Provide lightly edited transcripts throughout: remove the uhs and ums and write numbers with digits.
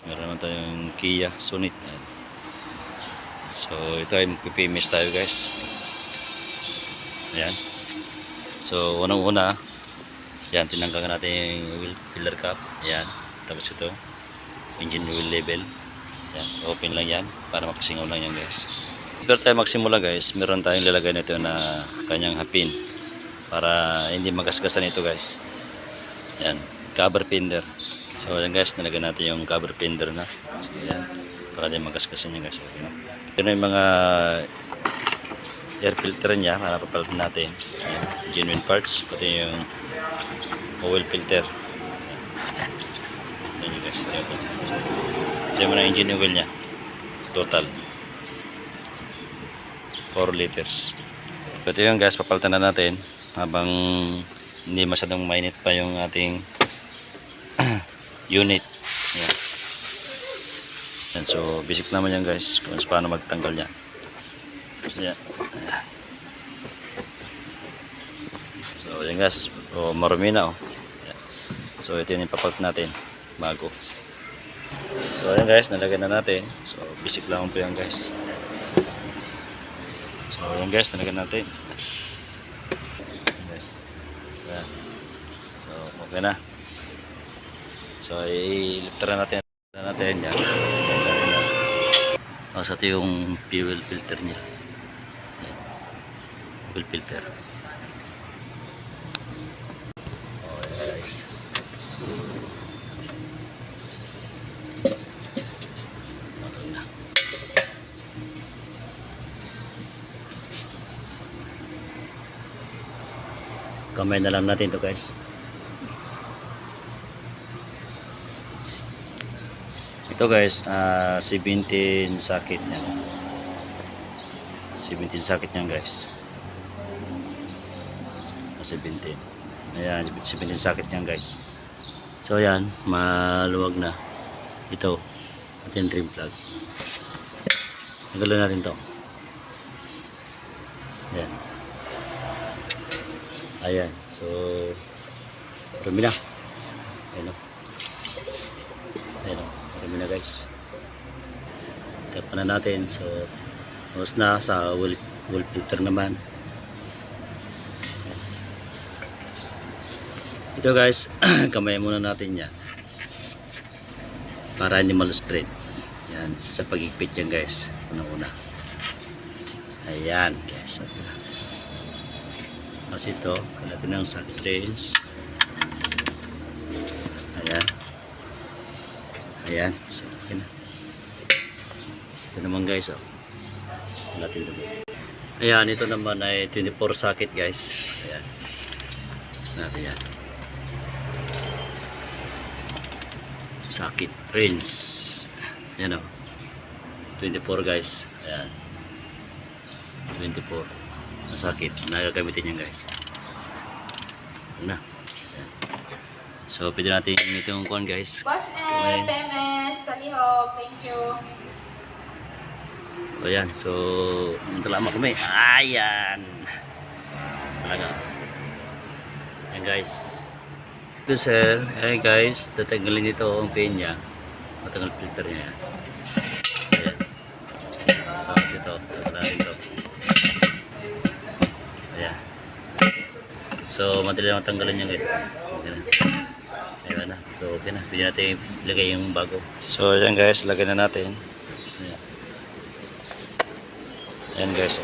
Meron naman tayong Kia Sonet. Ayan. So ito ay magpipimis tayo guys. Ayan. So unang-una, yan, tinanggalan natin yung wheel filler cap. Ayan. Tapos ito, engine oil level. Ayan. Open lang yan para makasingaw lang yan guys. Pero tayo magsimula guys, meron tayong lalagay nito na kanyang hapin para hindi magasgasan ito guys. Ayan, cover fender. So ayan guys, nalagyan natin yung cover fender na. So ayan, para hindi magasgasan yan guys. Okay, no? Ito yung mga air filter niya para papalitan natin. Ayan, genuine parts, pati yung oil filter. Ayan yun guys, ito yung mga engine oil niya. Total 4 liters. Ito yung guys, papalitan na natin habang hindi masyadong mainit pa yung ating unit. Ayan. Ayan, so basic naman yan guys kung paano magtanggal niya. So yan. Ayan. So yan guys, marumi na oh. Ayan. So ito yung ipapalit natin bago. So ayan guys, nalagyan na natin. So basic lang po yan guys. So ayan guys, nalagyan natin. Ayan guys. Ayan. So okay na. So i-lifter na natin yan. Tapos ito yung fuel filter niya. Ayan. Fuel filter. Okay guys. Kamay na lang natin to guys. Ito guys, 17 socket yan. 17 socket yan guys. 17. Ayan, 17 socket yan guys. So ayan, maluwag na. Ito, ating trim plug. Nagalo natin to. Ayan. Ayan, so marami na. Ayan o. Ayan o, marami na guys. Tapan na natin. So tapos na sa wheel filter naman. Ayan. Ito guys, kamay muna natin yan para hindi malustred. Ayan, sa pagigpit yan guys. Una-una. Ayan guys. Okay na. Tapos ito, kalapin ng socket range. Ayan. Ayan. So, okay na. Ito naman guys, oh. Natin ito guys. Ayan, ito naman ay 24 socket guys. Ayan. Natin yan. Socket range. Ayan, oh. 24 guys. Ayan. 24. Sakit na gagamitin yan guys. Na. Ayan. So pwede natin itong con guys. Boss M, PMS, palihog, thank you. O yan, so lama kami. Ayan. So, talaga. Ayan guys. Ito sir, ayan guys, tatanggalin ito ang pin niya. Matanggal filter niya. Ayan. Tapos ito, tatanggalin ito. Ayan. So madali lang tanggalin yan guys. Okay na. Ayan na. So okay na. Pwede natin ilagay yung bago. So ayan guys, lagay na natin. Ayan, ayan guys.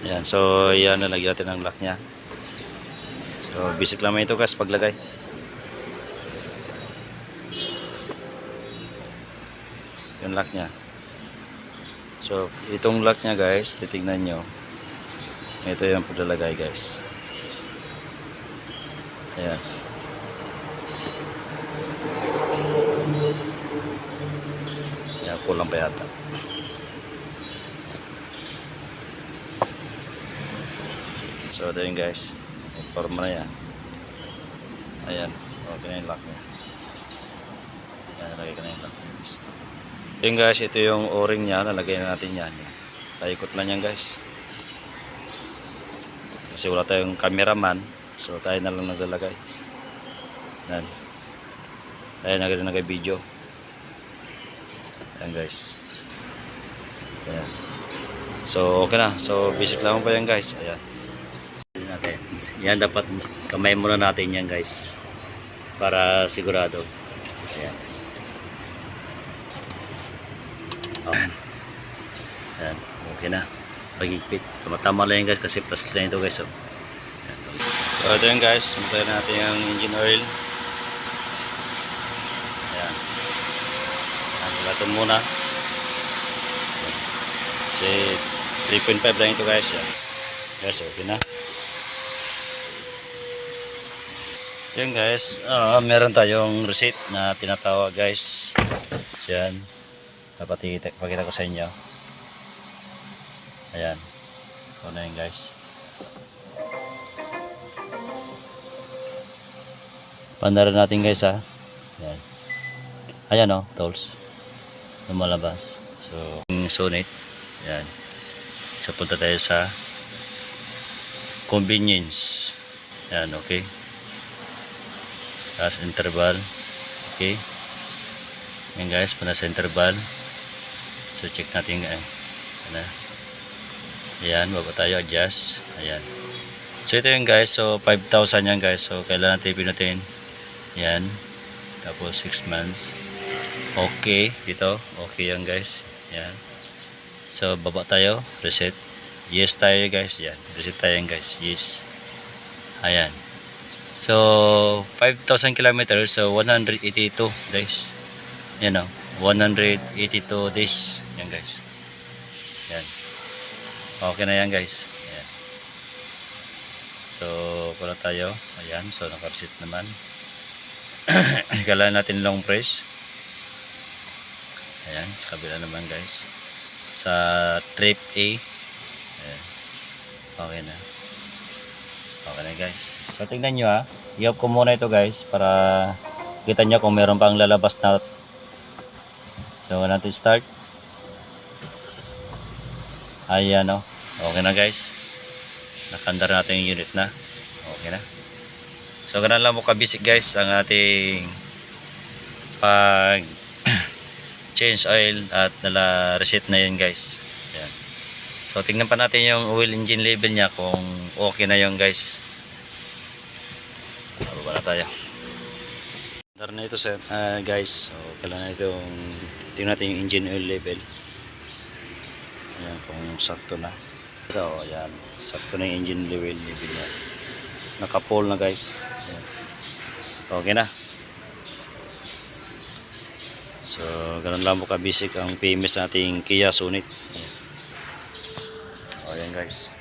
Ayan. So ayan, nalagyan natin ang lock nya. So basic lang ito guys paglagay. Yung lock nya. So itong lock nya guys, titignan nyo. Ito yung paglalagay guys. Ayan. Ayan, kulang pa yata. So ito yun guys. Forma na yan. Ayan. Okay na yung lock niya. Ayan, nalagay ka na yung lock niya guys. Yun guys, ito yung o-ring niya. Nalagay na natin yan. Paikot lang yan guys. Kasi wala tayong cameraman, so tayo na lang naglalagay. Yan. Ayan, nag-video. Ayan guys. Ayan. So okay na. So basic lang pa yan guys. Ayan. Ayan natin. Yan dapat kamay muna natin yan guys. Para sigurado. Ayan. Ayan. Ayan. Okay na. Pagigpit. Tama-tama lang yan guys kasi plus 3 na ito guys. So, ayan. So ito yan guys. Matayin natin yung engine oil. Ayan. Ito muna. Kasi 3.5 lang ito guys. Yan. Guys, okay na. Yan guys, meron tayong receipt na tinatawag guys. So yan. Dapat ipakita ko sa inyo. Ayan. Ito na yun guys. Pandaran natin guys ha. Ayan. Ayan o, tolls. Lumalabas. So, yung sonate. Ayan. So, punta tayo sa convenience. Ayan, okay. Tapos interval. Okay. Ayan guys, punta sa interval. So, check natin. Ayan. Ayan, baba tayo. Adjust. Ayan. So, ito yung guys. So, 5,000 yan guys. So, kailangan natin pinutin. Ayan. Tapos, 6 months. Okay. Dito. Okay yan guys. Ayan. So, baba tayo. Reset. Yes tayo guys. Yan. Reset tayo guys. Yes. Ayan. So, 5,000 kilometers. So, 182 days. Yan o. 182 days. Yan guys. Yan. Okay na yan guys. Ayan. So, pala tayo. Ayan. So, naka-reset naman. Kailangan natin long press. Ayan. Sa kabila naman guys. Sa trip A. Ayan. Okay na. Okay na guys. So tingnan nyo ha. I-off ko muna ito guys. Para kita nyo kung meron pang lalabas na. So natin start. Ayan o. Okay na guys. Nakandar natin yung unit na. Okay na. So ganun lang mo ka-basic guys. Ang ating pag change oil at nala-reset na yun guys. Ayan. So tingnan pa natin yung oil engine level niya kung okay na yun guys. Baba na tayo. Dar na ito sir guys. So kailangan itong tingnan natin yung engine oil level. Ayan kung sakto na. Ito ayan. Sakto na yung engine level niya. Naka-full na guys. Ayan. Okay na. So, ganun lang mo ka-basic ang PMS nating Kia Sonet. Ayan. O, ayan guys.